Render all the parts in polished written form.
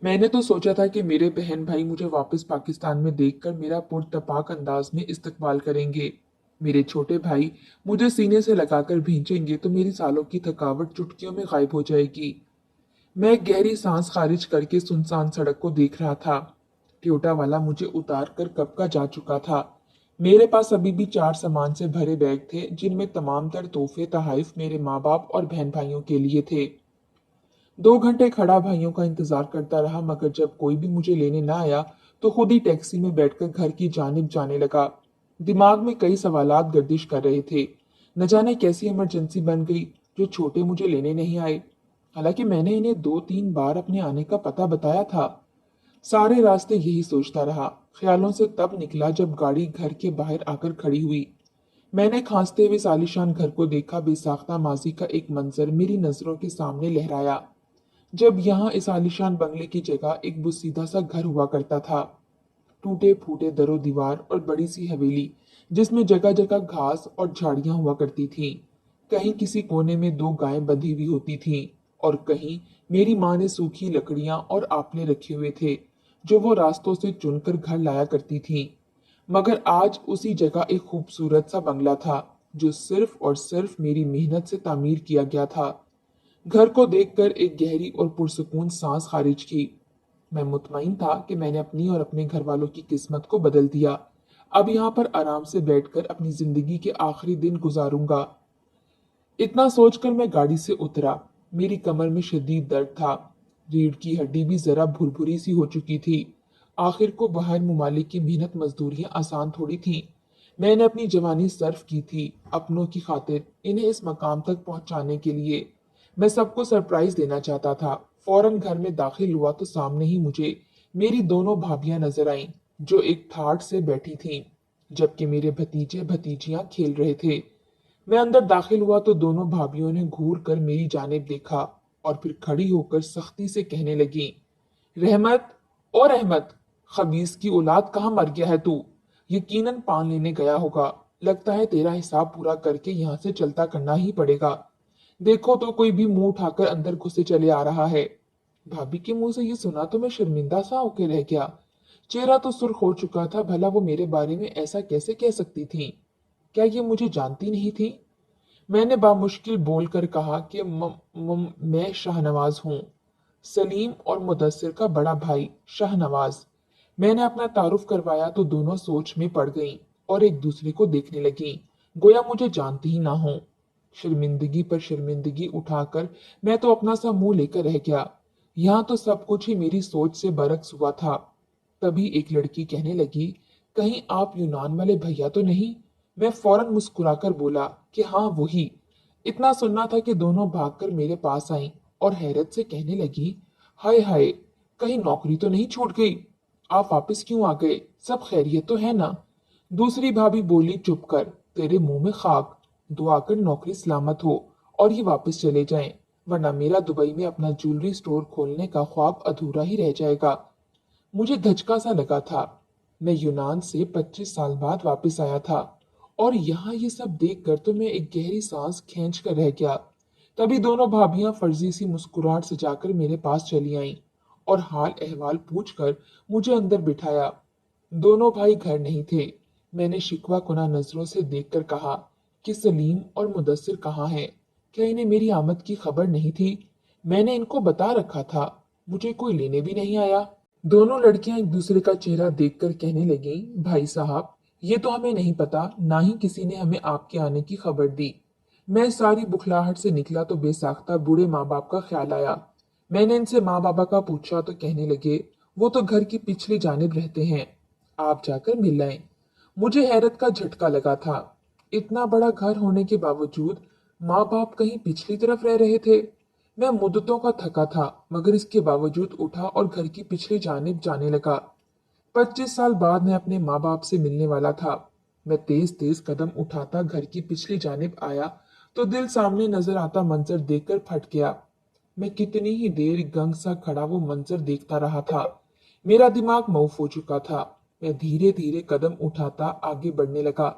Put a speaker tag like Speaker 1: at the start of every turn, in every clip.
Speaker 1: मैंने तो सोचा था कि मेरे बहन भाई मुझे वापस पाकिस्तान में देखकर मेरा पुरतपाक अंदाज में इस्तकबाल करेंगे। मेरे छोटे भाई मुझे सीने से लगाकर भींचेंगे तो मेरी सालों की थकावट चुटकियों में गायब हो जाएगी। मैं एक गहरी सांस खारिज करके सुनसान सड़क को देख रहा था। टोयोटा वाला मुझे उतार कर कब का जा चुका था। मेरे पास अभी भी 4 सामान से भरे बैग थे जिनमें तमाम तर तोहफे तहाइफ मेरे माँ बाप और बहन भाइयों के लिए थे। 2 घंटे खड़ा भाइयों का इंतजार करता रहा, मगर जब कोई भी मुझे लेने ना आया तो खुद ही टैक्सी में बैठकर घर की जानिब जाने लगा। दिमाग में कई सवालात गर्दिश कर रहे थे। न जाने कैसी इमरजेंसी बन गई जो छोटे मुझे लेने नहीं आए, हालांकि मैंने इन्हें 2-3 बार अपने आने का पता बताया था। सारे रास्ते यही सोचता रहा। ख्यालों से तब निकला जब गाड़ी घर के बाहर आकर खड़ी हुई। मैंने खांसते हुए इस आलीशान घर को देखा। बेसाख्ता माजी का एक मंजर मेरी नजरों के सामने लहराया। जब यहाँ इस आलीशान बंगले की जगह एक बुसीदा सा घर हुआ करता था। टूटे फूटे दरो दीवार और बड़ी सी हवेली जिसमें जगह जगह घास और झाड़ियां हुआ करती थीं। कहीं किसी कोने में 2 गायें बंधी हुई होती थीं और कहीं मेरी माँ ने सूखी लकड़ियां और आपने रखे हुए थे जो वो रास्तों से चुनकर घर लाया करती थीं। मगर आज उसी जगह एक खूबसूरत सा बंगला था जो सिर्फ और सिर्फ मेरी मेहनत से तामीर किया गया था। घर को देखकर एक गहरी और पुरसुकून सांस खारिज की। मैं मुतमईन था कि मैंने अपनी और अपने घर वालों की किस्मत को बदल दिया। अब यहाँ पर आराम से बैठकर अपनी जिंदगी के आखिरी दिन गुजारूंगा। इतना सोचकर मैं गाड़ी से उतरा। मेरी कमर में शदीद दर्द था। रीढ़ की हड्डी भी जरा भुरभुरी सी हो चुकी थी। आखिर को बाहर मुमालिक की मेहनत मजदूरियां आसान थोड़ी थीं। मैंने अपनी जवानी सर्फ की थी अपनों की खातिर, इन्हें इस मकाम तक पहुंचाने के लिए। मैं सबको सरप्राइज देना चाहता था। फौरन घर में दाखिल हुआ तो सामने ही मुझे मेरी दोनों भाभियां नजर आईं जो एक ठाट से बैठी थीं, जबकि मेरे भतीजे भतीजियां खेल रहे थे। मैं अंदर दाखिल हुआ तो दोनों भाभीियों ने घूर कर मेरी जानिब देखा और फिर खड़ी होकर सख्ती से कहने लगी, रहमत और रहमत, खबीस की औलाद कहाँ मर गया है तू? यकीनन पान लेने गया होगा। लगता है तेरा हिसाब पूरा करके यहाँ से चलता करना ही पड़ेगा। देखो तो कोई भी मुंह उठाकर अंदर घुसे चले आ रहा है। भाभी के मुंह से ये सुना तो मैं शर्मिंदा सा होके रह गया। चेहरा तो सुर्ख हो चुका था। भला वो मेरे बारे में ऐसा कैसे कह सकती थी? क्या ये मुझे जानती नहीं थी? मैंने बामुश्किल बोलकर कहा कि मैं शाहनवाज हूँ, सलीम और मुदस्सिर का बड़ा भाई शाहनवाज। मैंने अपना तारुफ करवाया तो दोनों सोच में पड़ गईं और एक दूसरे को देखने लगीं, गोया मुझे जानती ही ना हो। शर्मिंदगी पर शर्मिंदगी उठाकर मैं तो अपना सा मुंह लेकर रह गया। यहाँ तो सब कुछ ही मेरी सोच से बरक्स हुआ था। तभी एक लड़की कहने लगी, कहीं आप यूनान वाले भैया तो नहीं? मैं फौरन मुस्कुराकर बोला कि हाँ वही। इतना सुनना था कि दोनों भागकर मेरे पास आईं और हैरत से कहने लगी, हाय हाय, कहीं नौकरी तो नहीं छूट गई? आप वापस क्यों आ गए? सब खैरियत तो है ना? दूसरी भाभी बोली, चुप कर, तेरे मुंह में खाक। दुआ कर नौकरी सलामत हो और ये वापस चले जाएं, वरना मेरा दुबई में अपना ज्वेलरी स्टोर खोलने का ख्वाब अधूरा ही रह जाएगा। मुझे धचका सा लगा था। मैं यूनान से 25 साल बाद वापस आया था और यहाँ ये सब देखकर तो मैं एक गहरी सांस खींच कर रह गया। तभी दोनों भाभियां फर्जी सी मुस्कुराहट सजाकर मेरे पास चली आईं और हाल अहवाल पूछकर मुझे अंदर बिठाया। दोनों भाई घर नहीं थे। मैंने शिकवा कुना नजरों से देखकर कहा कि सलीम और मुदस्सिर कहाँ हैं? क्या इन्हें मेरी आमद की खबर नहीं थी? मैंने इनको बता रखा था, मुझे कोई लेने भी नहीं आया। दोनों लड़कियां एक दूसरे का चेहरा देखकर कहने लगीं, भाई साहब, ये तो हमें नहीं पता, ना ही किसी ने हमें आपके आने की खबर दी। मैं सारी बुखलाहट से निकला तो बेसाख्ता बूढ़े माँ बाप का ख्याल आया। मैंने इनसे माँ बाबा का पूछा तो कहने लगे, वो तो घर की पिछली जानिब रहते हैं, आप जाकर मिल आएं। मुझे हैरत का झटका लगा था। इतना बड़ा घर होने के बावजूद माँ बाप कहीं पिछली तरफ रह रहे थे। मैं मुद्दतों का थका था, मगर इसके बावजूद उठा और घर की पिछली जानिब जाने लगा। 25 साल बाद मैं अपने माँ बाप से मिलने वाला था। मैं तेज तेज कदम उठाता घर की पिछली जानिब आया तो दिल सामने नजर आता मंजर देखकर फट गया। मैं कितनी ही देर गंग सा खड़ा वो मंजर देखता रहा था। मेरा दिमाग मऊफ हो चुका था। मैं धीरे धीरे कदम उठाता आगे बढ़ने लगा।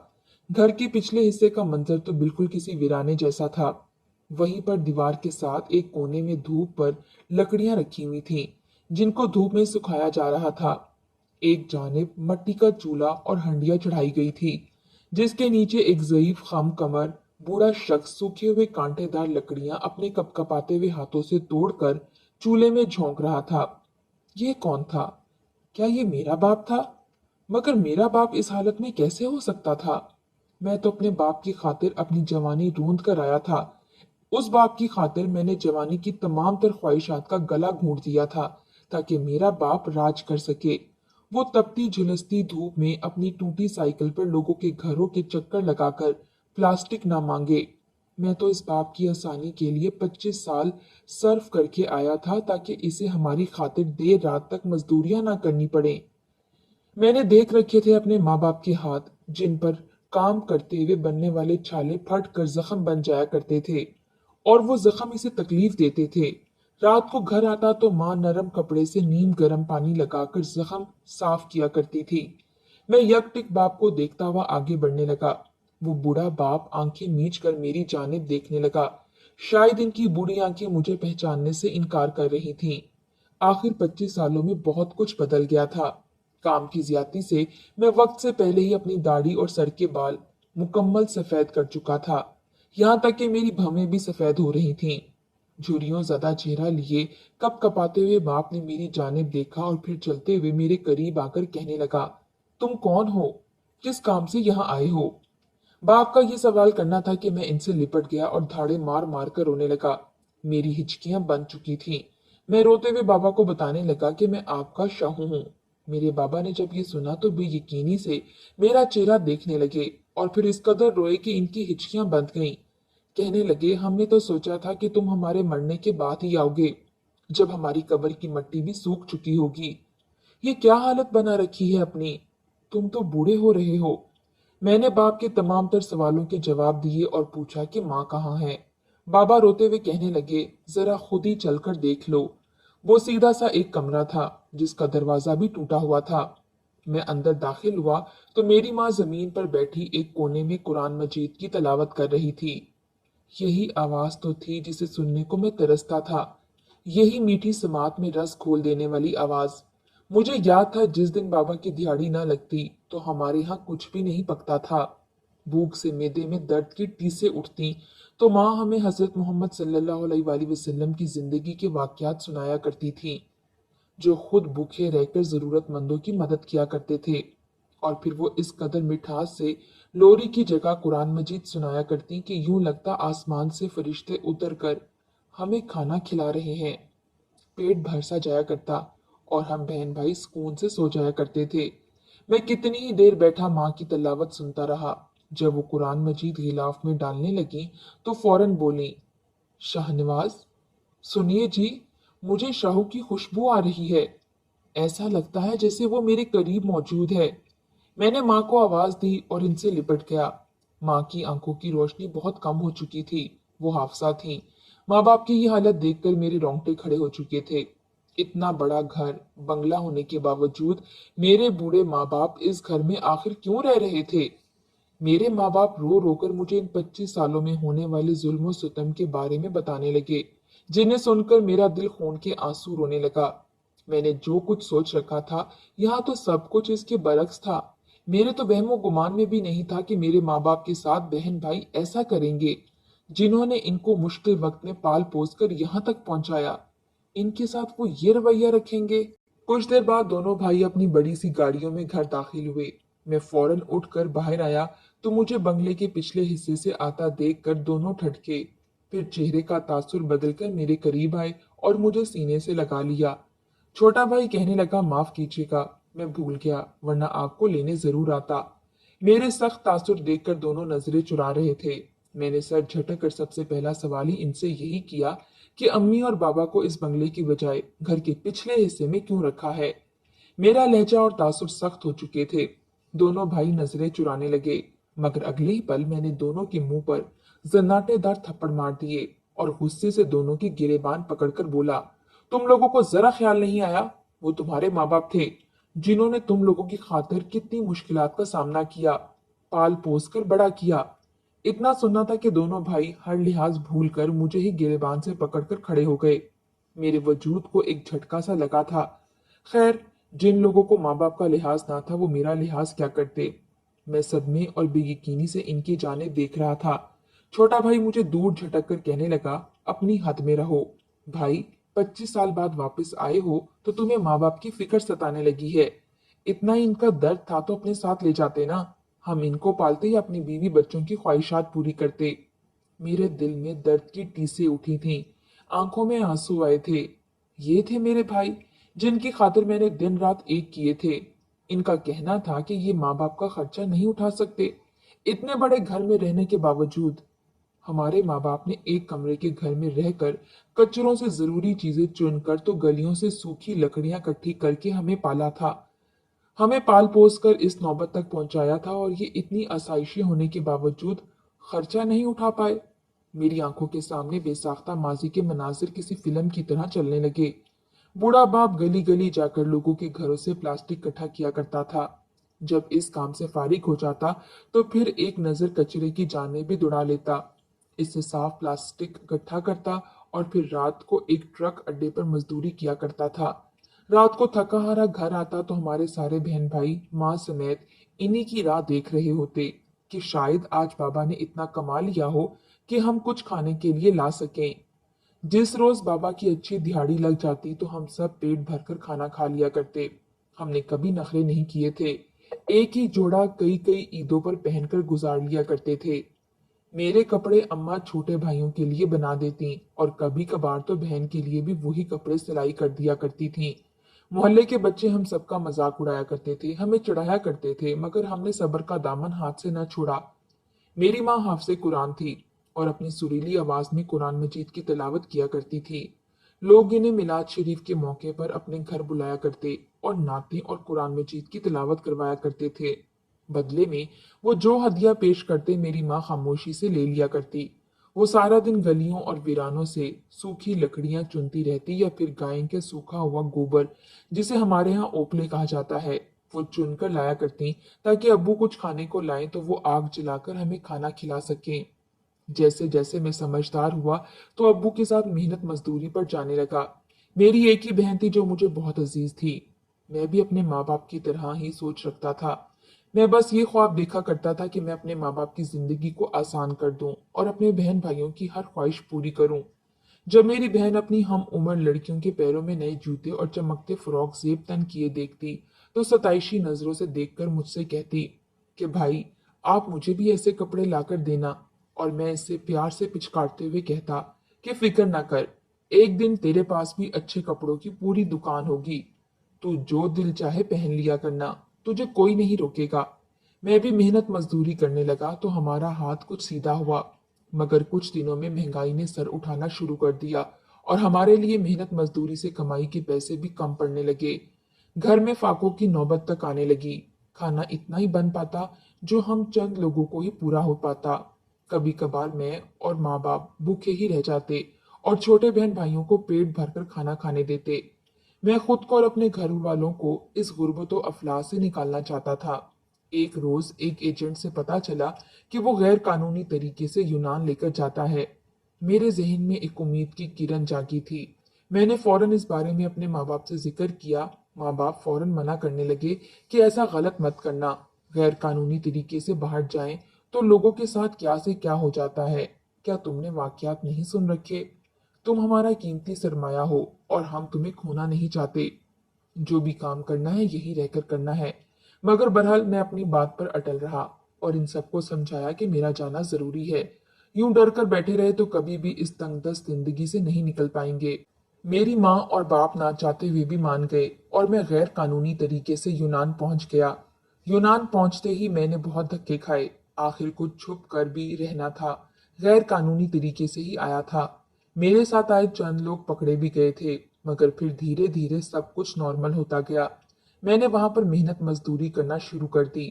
Speaker 1: घर के पिछले हिस्से का मंजर तो बिल्कुल किसी वीराने जैसा था। वहीं पर दीवार के साथ एक कोने में धूप पर लकड़ियां रखी हुई थीं। जिनको धूप में सुखाया जा रहा था। एक जानिब मट्टी का चूल्हा और हंडिया चढ़ाई गई थी, जिसके नीचे एक ज़ईफ खम कमर बूढ़ा शख्स सूखे हुए कांटेदार लकड़ियां अपने कपकपाते हुए हाथों से तोड़कर चूल्हे में झोंक रहा था। ये कौन था? क्या ये मेरा बाप था? मगर मेरा बाप इस हालत में कैसे हो सकता था? मैं तो अपने बाप की खातिर अपनी जवानी ढूंढ कर आया था। उस बाप की खातिर मैंने जवानी की तमाम तर ख्वाहिशात का गला घूंट दिया था, ताकि मेरा बाप राज कर सके। वो तपती झुलसती धूप में अपनी टूटी साइकिल पर लोगों के घरों के चक्कर लगाकर प्लास्टिक ना मांगे। मैं तो इस बाप की आसानी के लिए 25 साल सर्व करके आया था, ताकि इसे हमारी खातिर देर रात तक मजदूरियां ना करनी पड़े। मैंने देख रखे थे अपने माँ बाप के हाथ, जिन पर काम करते हुए बनने वाले छाले फट कर जख्म बन जाया करते थे, और वो जख्म इसे तकलीफ देते थे। रात को घर आता तो माँ नरम कपड़े से नीम गर्म पानी लगाकर जख्म साफ किया करती थी। मैं यकटिक बाप को देखता हुआ आगे बढ़ने लगा। वो बूढ़ा बाप आंखें मीच कर मेरी जानिब देखने लगा। शायद इनकी बूढ़ी आंखें मुझे पहचानने से इनकार कर रही थीं। आखिर 25 सालों में बहुत कुछ बदल गया था। काम की ज्यादती से मैं वक्त से पहले ही अपनी दाढ़ी और सर के बाल मुकम्मल सफेद कर चुका था। यहाँ तक कि मेरी भवें भी सफेद हो रही थीं। झुर्रियों ज्यादा चेहरा लिए कप कपाते हुए बाप ने मेरी जानिब देखा और फिर चलते हुए मेरे करीब आकर कहने लगा, तुम कौन हो? किस काम से यहाँ आए हो? बाप का ये सवाल करना था कि मैं इनसे लिपट गया और धाड़े मार मार कर रोने लगा। मेरी हिचकियां बन चुकी थीं। मैं रोते हुए बाबा को बताने लगा कि मैं आपका शाहू हूँ। मेरे बाबा ने जब ये सुना तो बेयकीनी से मेरा चेहरा देखने लगे और फिर इस कदर रोए कि इनकी हिचकियां बंध गईं। कहने लगे, हमने तो सोचा था कि तुम हमारे मरने के बाद ही आओगे, जब हमारी कब्र की मिट्टी भी सूख चुकी होगी। ये क्या हालत बना रखी है अपनी? तुम तो बूढ़े हो रहे हो। मैंने बाप के तमाम तर सवालों के जवाब दिए और पूछा कि माँ कहाँ है। बाबा रोते हुए कहने लगे, जरा खुद ही चलकर देख लो। वो सीधा सा एक कमरा था, जिसका दरवाजा भी टूटा हुआ था। मैं अंदर दाखिल हुआ तो मेरी माँ जमीन पर बैठी एक कोने में कुरान मजीद की तलावत कर रही थी। यही आवाज तो थी जिसे सुनने को मैं तरसता था। यही मीठी समात में रस घोल देने वाली आवाज। मुझे याद था जिस दिन बाबा की दिहाड़ी ना लगती तो हमारे यहाँ कुछ भी नहीं पकता था। भूख से मेदे में दर्द की टीसें उठती तो माँ हमें हजरत मोहम्मद सल्लल्लाहु अलैहि वसल्लम की जिंदगी के वाकयात सुनाया करती थी, जो खुद भूखे रहकर जरूरतमंदों की मदद किया करते थे। और फिर वो इस कदर मिठास से लोरी की जगह कुरान मजीद सुनाया करती कि यूं लगता आसमान से फरिश्ते उतर कर हमें खाना खिला रहे हैं। पेट भर सा जाया करता और हम बहन भाई सुकून से सो जाया करते थे। मैं कितनी ही देर बैठा माँ की तलावत सुनता रहा। जब वो कुरान मजीद गिलाफ में डालने लगी तो फौरन बोली, शाहनवाज, सुनिए जी, मुझे शाहू की खुशबू आ रही है। ऐसा लगता है जैसे वो मेरे करीब मौजूद है। मैंने माँ को आवाज दी और इनसे लिपट गया। माँ की आंखों की रोशनी बहुत कम हो चुकी थी। वो हाफसा थी। माँ बाप की ये हालत देखकर मेरे रोंगटे खड़े हो चुके थे। इतना बड़ा घर बंगला होने के बावजूद मेरे बूढ़े माँ बाप इस घर में आखिर क्यों रह रहे थे? मेरे माँ बाप रो रो कर मुझे इन 25 सालों में होने वाले जुल्म सितम के बारे में बताने लगे, जिन्हें सुनकर मेरा दिल खून के आंसू रोने लगा। मैंने जो कुछ सोच रखा था, यहाँ तो सब कुछ इसके बरक्स था। मेरे तो वहमो गुमान में भी नहीं था कि मेरे माँ बाप के साथ बहन भाई ऐसा करेंगे, जिन्होंने इनको मुश्किल वक्त में पाल पोस कर यहाँ तक पहुंचाया। इनके साथ वो ये रवैया रखेंगे। कुछ देर बाद दोनों भाई अपनी बड़ी सी गाड़ियों में घर दाखिल हुए। मैं फौरन उठकर बाहर आया तो मुझे बंगले के पिछले हिस्से से आता देखकर दोनों ठटके। फिर चेहरे का तासुर बदलकर मेरे करीब आए और मुझे सीने से लगा लिया। छोटा भाई कहने लगा, माफ कीजिएगा, मैं भूल गया, वरना आपको लेने जरूर आता। मेरे सख्त तासुर देखकर दोनों नजरें चुरा रहे थे। मैंने सर झटक कर सबसे पहला सवाल ही इनसे यही किया कि अम्मी और बाबा को इस बंगले की बजाय घर के पिछले हिस्से में क्यों रखा है। मेरा लहजा और तासुर सख्त हो चुके थे। दोनों भाई नजरें चुराने लगे, मगर अगले ही पल मैंने दोनों के मुंह पर जन्नाटेदार थप्पड़ मार दिए और गुस्से से दोनों की गिरेबान पकड़कर बोला, तुम लोगों को जरा ख्याल नहीं आया? वो तुम्हारे माँ बाप थे, जिन्होंने तुम लोगों की खातिर कितनी मुश्किलात का सामना किया, पाल पोस कर बड़ा किया। इतना सुनना था कि दोनों भाई हर लिहाज भूल कर मुझे ही गिरेबान से पकड़कर खड़े हो गए। मेरे वजूद को एक झटका सा लगा था। खैर, जिन लोगों को माँ बाप का लिहाज ना था वो मेरा लिहाज क्या करते। मैं सदमे और बेयकीनी से इनकी जाने देख रहा था। छोटा भाई मुझे दूर झटक कर कहने लगा, अपनी हद में रहो भाई। 25 साल बाद वापस आए हो तो तुम्हें माँ बाप की फिक्र सताने लगी है। इतना ही इनका दर्द था तो अपने साथ ले जाते ना। हम इनको पालते या अपनी बीवी बच्चों की ख्वाहिशात पूरी करते। मेरे दिल में दर्द की टीसें उठी थीं, आंखों में आंसू आए थे। ये थे मेरे भाई जिनकी खातिर मैंने दिन रात एक किए थे। इनका कहना था कि ये माँ बाप का खर्चा नहीं उठा सकते, इतने बड़े घर में रहने के बावजूद। हमारे माँ बाप ने एक कमरे के घर में रहकर कचरों से जरूरी चीजें चुनकर तो गलियों से सूखी लकड़ियां इकट्ठी करके हमें पाला था। हमें पाल पोस कर इस नौबत तक पहुंचाया था और ये इतनी आसाइशें होने के बावजूद खर्चा नहीं उठा पाए। मेरी आंखों के सामने बेसाख्ता माजी के मनाजिर किसी फिल्म की तरह चलने लगे। बूढ़ा बाप गली गली जाकर लोगों के घरों से प्लास्टिक इकट्ठा किया करता था। जब इस काम से फारिग हो जाता तो फिर एक नजर कचरे की जाने भी दौड़ा लेता। इससे साफ प्लास्टिक इकट्ठा करता और फिर रात को एक ट्रक अड्डे पर मजदूरी किया करता था। रात को थका हारा घर आता तो हमारे सारे बहन भाई माँ समेत इन्हीं की राह देख रहे होते कि शायद आज बाबा ने इतना कमा लिया हो कि हम कुछ खाने के लिए ला सकें। जिस रोज बाबा की अच्छी दिहाड़ी लग जाती तो हम सब पेट भरकर खाना खा लिया करते। हमने कभी नखरे नहीं किए थे। एक ही जोड़ा कई कई ईदों पर पहनकर गुजार लिया करते थे। मेरे कपड़े अम्मा छोटे भाइयों के लिए बना देती और कभी कभार तो बहन के लिए भी वही कपड़े सिलाई कर दिया करती थी। मोहल्ले के बच्चे हम सबका मजाक उड़ाया करते थे, हमें चिढ़ाया करते थे, मगर हमने सब्र का दामन हाथ से न छोड़ा। मेरी माँ हाफिज़े कुरान थी और अपनी सुरीली आवाज में कुरान मजीद की तिलावत किया करती थी। लोग इन्हें मिलाद शरीफ के मौके पर अपने घर बुलाया करते और नाते और कुरान मजीद की तिलावत करवाया करते थे। बदले में वो जो हदिया पेश करते मेरी माँ खामोशी से ले लिया करती। वो सारा दिन गलियों और वीरानों से सूखी लकड़ियां चुनती रहती या फिर गाय के सूखा हुआ गोबर, जिसे हमारे यहाँ ओपले कहा जाता है, वो चुनकर लाया करती ताकि अब्बू कुछ खाने को लाएं तो वो आग जलाकर हमें खाना खिला सकें। जैसे जैसे मैं समझदार हुआ तो अब्बू के साथ मेहनत मजदूरी पर जाने लगा। मेरी एक ही बहन थी जो मुझे बहुत अजीज थी। मैं भी अपने माँ बाप की तरह ही सोच रखता था। मैं बस ये ख्वाब देखा करता था कि मैं अपने माँ बाप की जिंदगी को आसान कर दूं और अपने बहन भाइयों की हर ख्वाहिश पूरी करूं। जब मेरी बहन अपनी हम उम्र लड़कियों के पैरों में नए जूते और चमकते फ्रॉक जेब तन किए देखती तो सताइशी नजरों से देखकर मुझसे कहती कि भाई, आप मुझे भी ऐसे कपड़े लाकर देना। और मैं इससे प्यार से पिचकारते हुए कहता कि फिक्र ना कर, एक दिन तेरे पास भी अच्छे कपड़ों की पूरी दुकान होगी। तू जो दिल चाहे पहन लिया करना, तुझे कोई नहीं रोकेगा। मैं भी मेहनत मजदूरी करने लगा तो हमारा हाथ कुछ सीधा हुआ। मगर कुछ दिनों में महंगाई ने सर उठाना शुरू कर दिया और हमारे लिए मेहनत मजदूरी से कमाई के पैसे भी कम पड़ने लगे। घर में फाकों की नौबत तक आने लगी। खाना इतना ही बन पाता जो हम चंद लोगों को ही पूरा हो पाता। कभी कभार मैं और माँ बाप भूखे ही रह जाते और छोटे बहन भाइयों को पेट भरकर खाना खाने देते। मैं खुद को और अपने घर वालों को इस गुर्बत अफलास से निकालना चाहता था। एक रोज एक एजेंट से पता चला कि वो गैर कानूनी तरीके से यूनान लेकर जाता है। मेरे जहन में एक उम्मीद की किरण जागी थी। मैंने फौरन इस बारे में अपने माँ बाप से जिक्र किया। माँ बाप फौरन मना करने लगे कि ऐसा गलत मत करना। गैर कानूनी तरीके से बाहर जाएं तो लोगों के साथ क्या से क्या हो जाता है। क्या तुमने वाकयात नहीं सुन रखे? तुम हमारा कीमती सरमाया हो और हम तुम्हें खोना नहीं चाहते। जो भी काम करना है यही रहकर करना है। मगर बहरहाल मैं अपनी बात पर अटल रहा और इन सबको समझाया कि मेरा जाना जरूरी है। यूं डर कर बैठे रहे तो कभी भी इस तंगदस्त जिंदगी से नहीं निकल पाएंगे। मेरी माँ और बाप ना चाहते हुए भी मान गए और मैं गैर कानूनी तरीके से यूनान पहुंच गया। यूनान पहुंचते ही मैंने बहुत धक्के खाए। आखिर कुछ छुप कर भी रहना था। गैर कानूनी तरीके से ही आया था। मेरे साथ आए चंद लोग पकड़े भी गए थे, मगर फिर धीरे धीरे सब कुछ नॉर्मल होता गया। मैंने वहां पर मेहनत मजदूरी करना शुरू कर दी।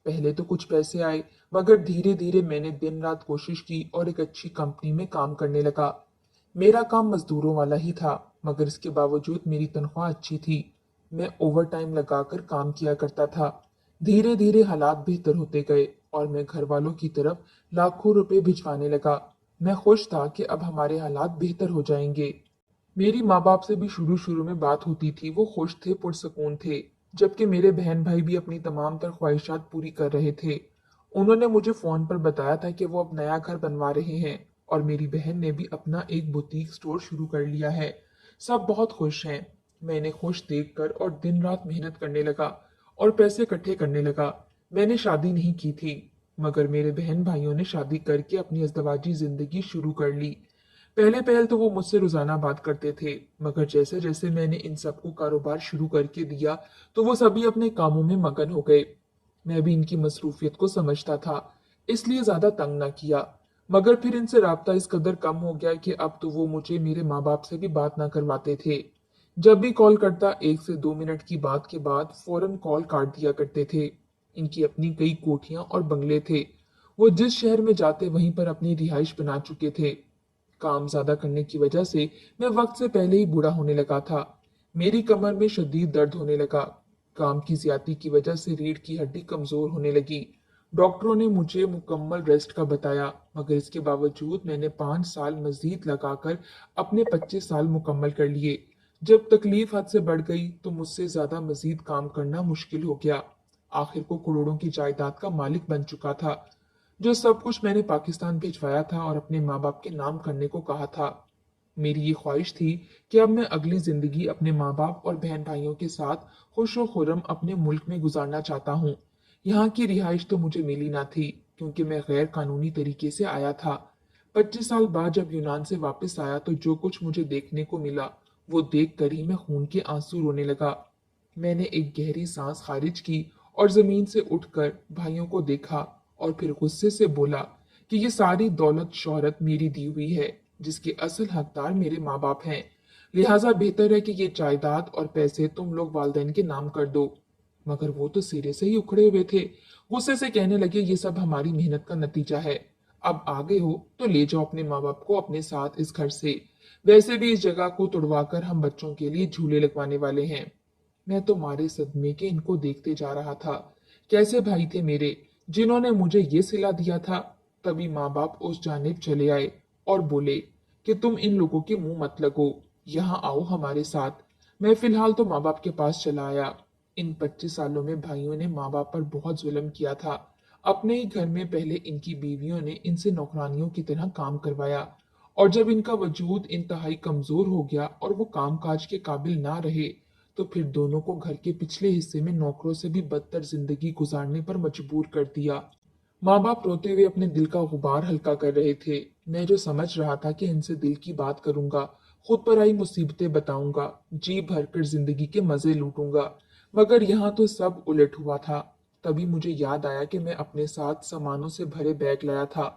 Speaker 1: पहले तो कुछ पैसे आए, मगर धीरे धीरे मैंने दिन रात कोशिश की और एक अच्छी कंपनी में काम करने लगा। मेरा काम मजदूरों वाला ही था, मगर इसके बावजूद मेरी तनख्वाह अच्छी थी। मैं ओवर टाइम लगाकर काम किया करता था। धीरे धीरे हालात बेहतर होते गए और मैं घर वालों की तरफ लाखों रुपए भिजवाने लगा। मैं खुश था कि अब हमारे हालात बेहतर हो जाएंगे। मेरी माँ बाप से भी शुरू शुरू में बात होती थी। वो खुश थे, पुरसकून थे, जबकि मेरे बहन भाई भी अपनी तमाम तर ख्वाहिशात पूरी कर रहे थे। उन्होंने मुझे फोन पर बताया था कि वो अब नया घर बनवा रहे हैं और मेरी बहन ने भी अपना एक बुटीक स्टोर शुरू कर लिया है। सब बहुत खुश हैं। मैं इन्हें खुश देखकर और दिन रात मेहनत करने लगा और पैसे इकट्ठे करने लगा। मैंने शादी नहीं की थी, मगर मेरे बहन भाइयों ने शादी करके अपनी अज़दवाजी जिंदगी शुरू कर ली। पहले पहल तो वो मुझसे रोजाना बात करते थे, मगर जैसे जैसे मैंने इन सबको कारोबार शुरू करके दिया तो वो सभी अपने कामों में मगन हो गए। मैं भी इनकी मसरूफियत को समझता था, इसलिए ज्यादा तंग ना किया। मगर फिर इनसे राब्ता इस कदर कम हो गया कि अब तो वो मुझे मेरे माँ बाप से भी बात ना करवाते थे। जब भी कॉल करता 1 से 2 मिनट की बात के बाद फौरन कॉल काट दिया करते थे। इनकी अपनी कई कोठियां और बंगले थे। वो जिस शहर में जाते वहीं पर अपनी रिहाइश बना चुके थे। काम ज्यादा करने की वजह से मैं वक्त से पहले ही बूढ़ा होने लगा था। मेरी कमर में शदीद दर्द होने लगा। काम की ज्यादती की वजह से रीढ़ की हड्डी कमजोर होने लगी। डॉक्टरों ने मुझे मुकम्मल रेस्ट का बताया, मगर इसके बावजूद मैंने 5 साल मजीद लगाकर अपने 25 साल मुकम्मल कर लिए। जब तकलीफ हद से बढ़ गई तो मुझसे ज्यादा मजीद काम करना मुश्किल हो गया। आखिर को करोड़ों की जायदाद का मालिक बन चुका था, जो सब कुछ मैंने पाकिस्तान भिजवाया था और अपने माँ बाप के नाम करने को कहा था। मेरी ये ख्वाहिश थी कि अब मैं अगली जिंदगी अपने माँ बाप और बहन भाइयों के साथ खुश व खुर्रम अपने मुल्क में गुजारना चाहता हूँ। यहाँ की रिहाइश तो मुझे मिली ना थी, क्योंकि मैं गैर कानूनी तरीके से आया था। 25 साल बाद जब यूनान से वापस आया तो जो कुछ मुझे देखने को मिला वो देख कर ही मैं खून के आंसू रोने लगा। मैंने एक गहरी सांस खारिज की और जमीन से उठकर भाइयों को देखा और फिर गुस्से से बोला कि ये सारी दौलत शोहरत मेरी दी हुई है, जिसके असल हकदार मेरे माँ बाप हैं। लिहाजा बेहतर है कि ये जायदाद और पैसे तुम लोग वालदेन के नाम कर दो। मगर वो तो सिरे से ही उखड़े हुए थे। गुस्से से कहने लगे, ये सब हमारी मेहनत का नतीजा है। अब आ गए हो तो ले जाओ अपने माँ बाप को अपने साथ इस घर से। वैसे भी इस जगह को तुड़वाकर हम बच्चों के लिए झूले लगवाने वाले हैं। मैं तो मारे सदमे के इनको देखते जा रहा था। कैसे भाई थे मेरे, जिन्होंने मुझे ये सिला दिया था। तभी माँ बाप उस जानिब चले आए और बोले कि तुम इन लोगों के मुंह मत लगो, यहाँ आओ हमारे साथ। मैं फिलहाल तो माँ बाप के पास चला आया। इन 25 सालों में भाइयों ने माँ बाप पर बहुत जुल्म किया था। अपने ही घर में पहले इनकी बीवियों ने इनसे नौकरानियों की तरह काम करवाया, और जब इनका वजूद इंतहाई कमजोर हो गया और वो कामकाज के काबिल ना रहे तो फिर दोनों को घर के पिछले हिस्से में नौकरों से भी बदतर जिंदगी गुजारने पर मजबूर कर दिया। माँ बाप रोते हुए अपने दिल का गुबार हल्का कर रहे थे। मैं जो समझ रहा था कि इनसे दिल की बात करूंगा, खुद पर आई मुसीबतें बताऊंगा, जी भरकर जिंदगी के मजे लूटूंगा, मगर यहाँ तो सब उलट हुआ था। तभी मुझे याद आया कि मैं अपने साथ सामानों से भरे बैग लाया था।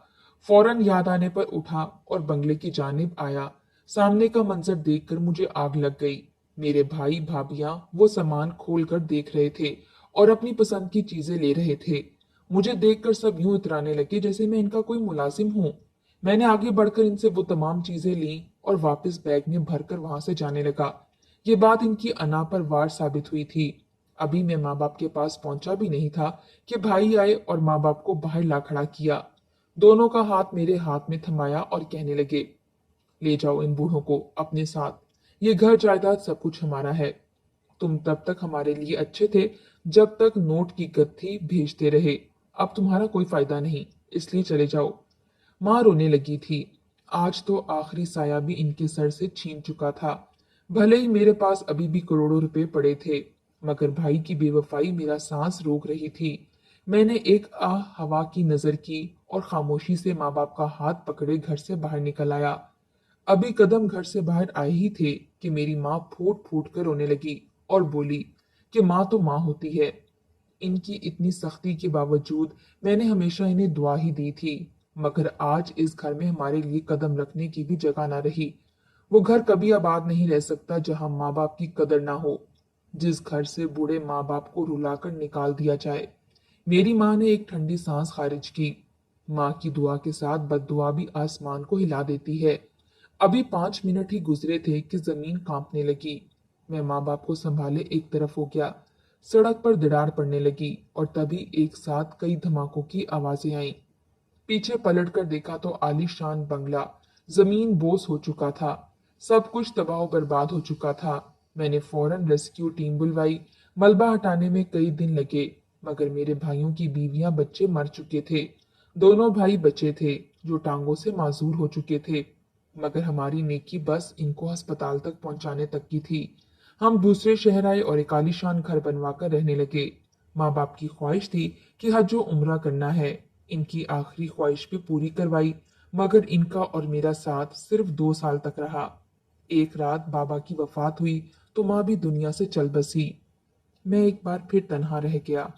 Speaker 1: फौरन याद आने पर उठा और बंगले की जानिब आया। सामने का मंजर देखकर मुझे आग लग गई। मेरे भाई भाभियां वो सामान खोल कर देख रहे थे और अपनी पसंद की चीजें ले रहे थे। मुझे देखकर सब यूं इतराने लगे जैसे मैं इनका कोई मुलाजिम हूं। मैंने आगे बढ़कर इनसे वो तमाम चीजें ली और वापस बैग में भरकर वहां से जाने लगा। ये बात इनकी अना पर वार साबित हुई थी। अभी मैं माँ बाप के पास पहुंचा भी नहीं था कि भाई आए और माँ बाप को बाहर ला खड़ा किया। दोनों का हाथ मेरे हाथ में थमाया और कहने लगे, ले जाओ इन बूढ़ों को अपने साथ। ये घर जायदाद सब कुछ हमारा है। तुम तब तक हमारे लिए अच्छे थे जब तक नोट की गत्थी भेजते रहे। अब तुम्हारा कोई फायदा नहीं, इसलिए चले जाओ। माँ रोने लगी थी। आज तो आखिरी साया भी इनके सर से छीन चुका था। भले ही मेरे पास अभी भी करोड़ों रुपए पड़े थे, मगर भाई की बेवफाई मेरा सांस रोक रही थी। मैंने एक आह हवा की नजर की और खामोशी से माँ बाप का हाथ पकड़े घर से बाहर निकल आया। अभी कदम घर से बाहर आए ही थे कि मेरी माँ फूट फूट कर रोने लगी और बोली कि माँ तो माँ होती है। इनकी इतनी सख्ती के बावजूद मैंने हमेशा इन्हें दुआ ही दी थी, मगर आज इस घर में हमारे लिए कदम रखने की भी जगह ना रही। वो घर कभी आबाद नहीं रह सकता जहां माँ बाप की कदर ना हो, जिस घर से बूढ़े माँ बाप को रुलाकर निकाल दिया जाए। मेरी माँ ने एक ठंडी सांस खारिज की। माँ की दुआ के साथ बद्दुआ भी आसमान को हिला देती है। अभी 5 मिनट ही गुजरे थे कि जमीन कांपने लगी। मैं माँ बाप को संभाले एक तरफ हो गया। सड़क पर दरार पड़ने लगी और तभी एक साथ कई धमाकों की आवाजें आईं। पीछे पलटकर देखा तो आलीशान बंगला जमीन बोस हो चुका था। सब कुछ तबाह बर्बाद हो चुका था। मैंने फौरन रेस्क्यू टीम बुलवाई। मलबा हटाने में कई दिन लगे, मगर मेरे भाइयों की बीवियां बच्चे मर चुके थे। दोनों भाई बचे थे जो टांगों से माजूर हो चुके थे, मगर हमारी नेकी बस इनको अस्पताल तक पहुंचाने तक की थी। हम दूसरे शहर आए और एक आलीशान घर बनवाकर रहने लगे। माँ बाप की ख्वाहिश थी कि हज व उम्रा करना है। इनकी आखिरी ख्वाहिश भी पूरी करवाई, मगर इनका और मेरा साथ सिर्फ 2 साल तक रहा। एक रात बाबा की वफात हुई तो माँ भी दुनिया से चल बसी। मैं एक बार फिर तन्हा रह गया।